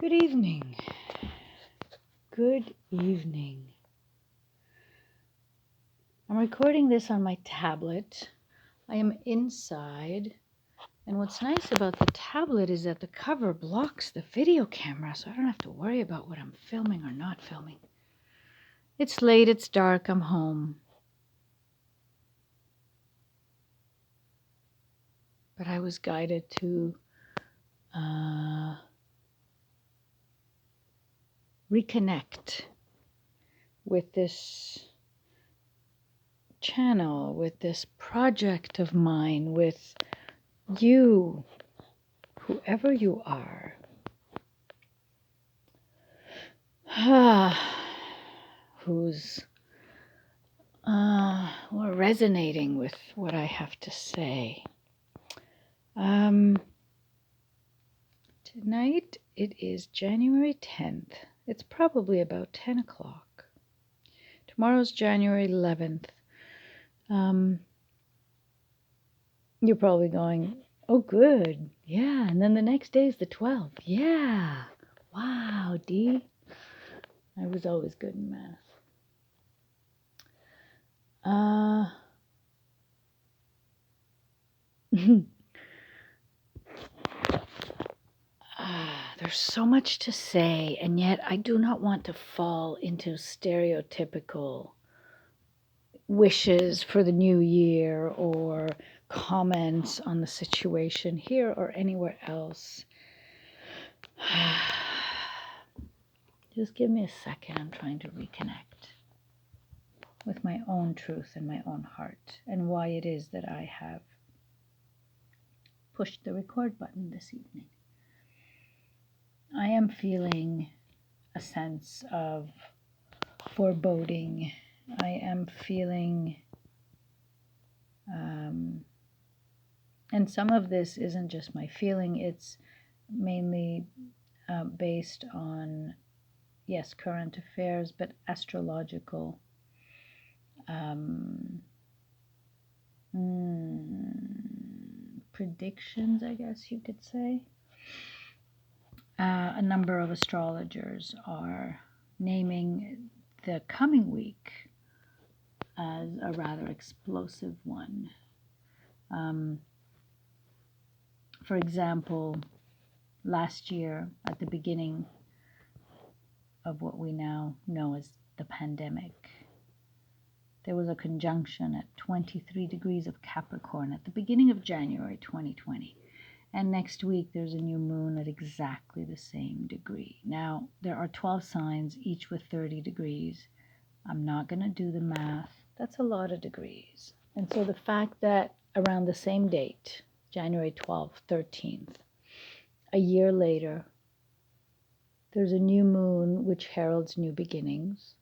Good evening. Good evening. I'm recording this on my tablet. I am inside, and what's nice about the tablet is that the cover blocks the video camera, so I don't have to worry about what I'm filming or not filming. It's late, it's dark, I'm home. But I was guided to reconnect with this channel, with this project of mine, with you, whoever you are. Who's resonating with what I have to say. Tonight it is January 10th. It's probably about 10 o'clock. Tomorrow's January 11th. You're probably going, oh, good. Yeah. And then the next day is the 12th. Yeah. Wow, Dee. I was always good in math. There's so much to say, and yet I do not want to fall into stereotypical wishes for the new year or comments on the situation here or anywhere else. Just give me a second. I'm trying to reconnect with my own truth and my own heart and why it is that I have pushed the record button this evening. I am feeling a sense of foreboding. I am feeling, and some of this isn't just my feeling, it's mainly based on, yes, current affairs, but astrological predictions, I guess you could say. A number of astrologers are naming the coming week as a rather explosive one. For example, last year, at the beginning of what we now know as the pandemic, there was a conjunction at 23 degrees of Capricorn at the beginning of January 2020. And next week, there's a new moon at exactly the same degree. Now, there are 12 signs, each with 30 degrees. I'm not going to do the math. That's a lot of degrees. And so the fact that around the same date, January 12th, 13th, a year later, there's a new moon which heralds new beginnings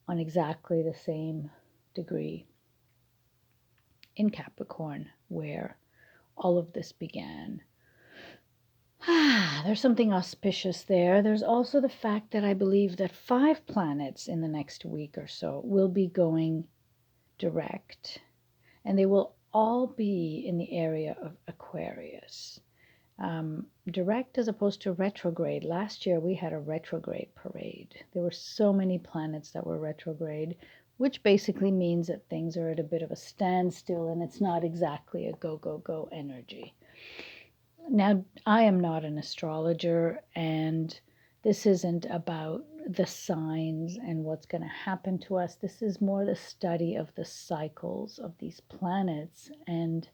on exactly the same degree in Capricorn, where all of this began. There's something auspicious there. There's also the fact that I believe that 5 planets in the next week or so will be going direct, and they will all be in the area of Aquarius. Direct as opposed to retrograde. Last year we had a retrograde parade. There were so many planets that were retrograde, which basically means that things are at a bit of a standstill and it's not exactly a go, go, go energy. Now, I am not an astrologer, and this isn't about the signs and what's going to happen to us. This is more the study of the cycles of these planets, and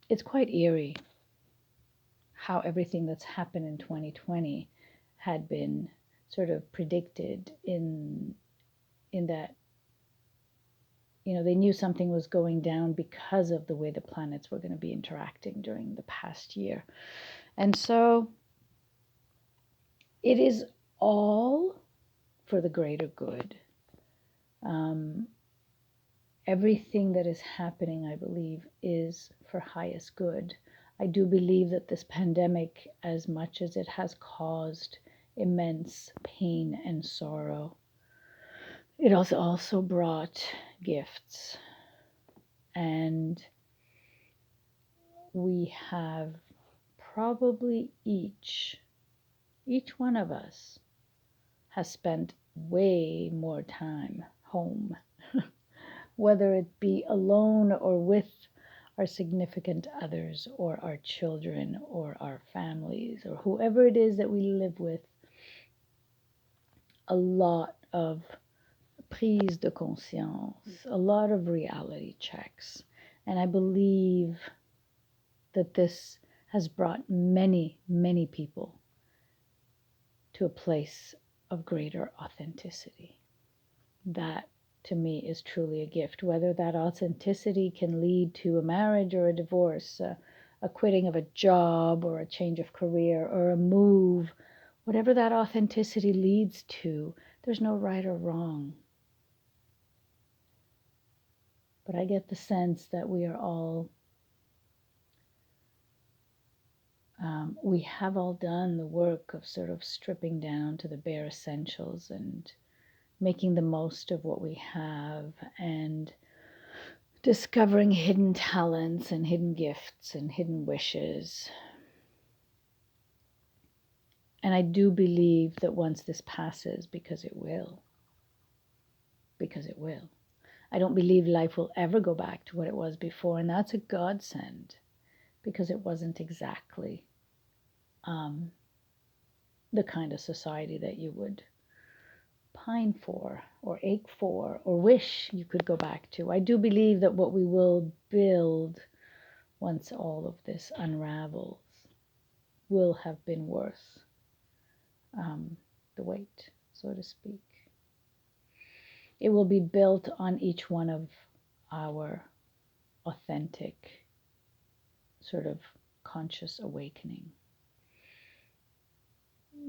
it's quite eerie how everything that's happened in 2020 had been sort of predicted in that, you know, they knew something was going down because of the way the planets were going to be interacting during the past year. And so it is all for the greater good. Everything that is happening, I believe, is for highest good. I do believe that this pandemic, as much as it has caused immense pain and sorrow, it also brought gifts. And we have probably each one of us has spent way more time home, whether it be alone or with our significant others or our children or our families or whoever it is that we live with. A lot of prise de conscience, a lot of reality checks. And I believe that this has brought many, many people to a place of greater authenticity. That, to me, is truly a gift. Whether that authenticity can lead to a marriage or a divorce, a quitting of a job or a change of career or a move, whatever that authenticity leads to, there's no right or wrong. But I get the sense that we are all, we have all done the work of sort of stripping down to the bare essentials and making the most of what we have and discovering hidden talents and hidden gifts and hidden wishes. And I do believe that once this passes, because it will, I don't believe life will ever go back to what it was before. And that's a godsend, because it wasn't exactly the kind of society that you would pine for or ache for or wish you could go back to. I do believe that what we will build once all of this unravels will have been worth the wait, so to speak. It will be built on each one of our authentic sort of conscious awakening.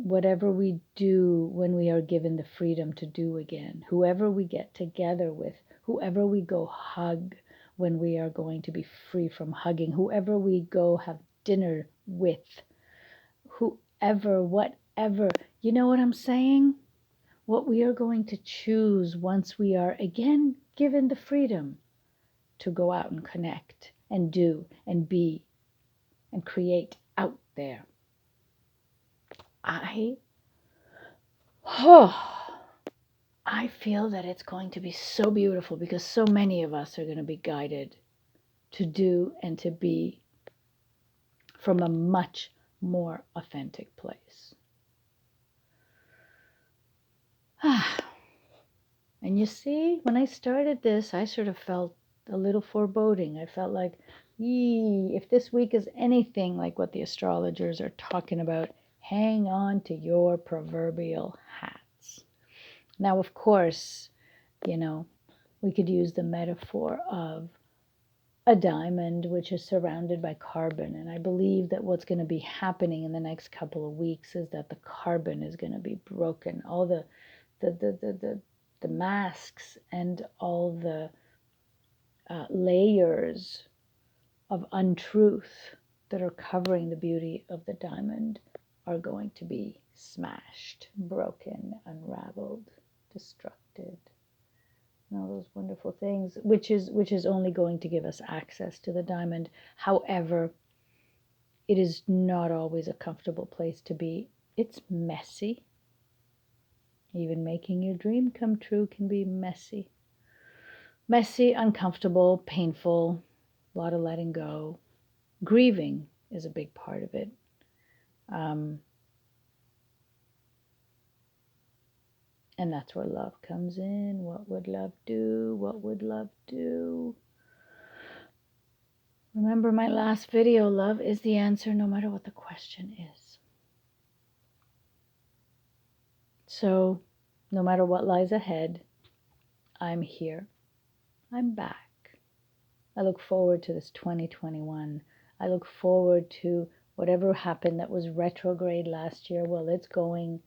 Whatever we do when we are given the freedom to do again, whoever we get together with, whoever we go hug when we are going to be free from hugging, whoever we go have dinner with, whoever, whatever, you know what I'm saying? What we are going to choose once we are again given the freedom to go out and connect and do and be and create out there. I feel that it's going to be so beautiful because so many of us are going to be guided to do and to be from a much more authentic place. And you see, when I started this, I sort of felt a little foreboding. I felt like, if this week is anything like what the astrologers are talking about, hang on to your proverbial hats. Now, of course, we could use the metaphor of a diamond which is surrounded by carbon. And I believe that what's going to be happening in the next couple of weeks is that the carbon is going to be broken. All the masks and all the layers of untruth that are covering the beauty of the diamond are going to be smashed, broken, unraveled, destructed, and all those wonderful things, which is only going to give us access to the diamond. However, it is not always a comfortable place to be. It's messy. Even making your dream come true can be messy. Messy, uncomfortable, painful, a lot of letting go. Grieving is a big part of it. And that's where love comes in. What would love do? What would love do? Remember my last video, love is the answer no matter what the question is. So, no matter what lies ahead, I'm here. I'm back. I look forward to this 2021. I look forward to whatever happened that was retrograde last year. Well, it's going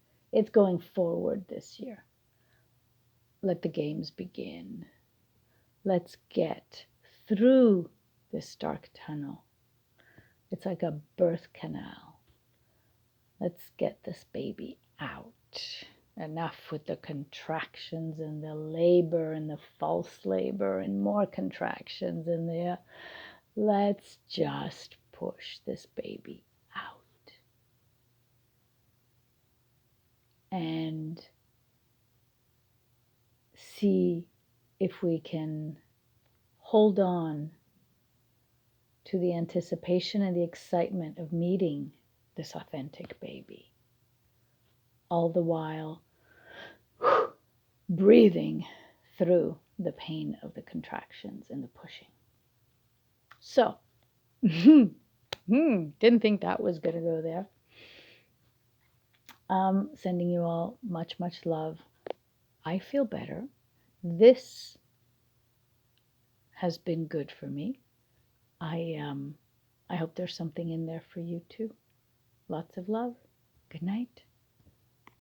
forward this year. Let the games begin. Let's get through this dark tunnel. It's like a birth canal. Let's get this baby out. Enough with the contractions and the labor and the false labor and more contractions and let's just push this baby out. and see if we can hold on to the anticipation and the excitement of meeting this authentic baby, all the while breathing through the pain of the contractions and the pushing. So, didn't think that was going to go there. Sending you all much, much love. I feel better. This has been good for me. I hope there's something in there for you too. Lots of love. Good night.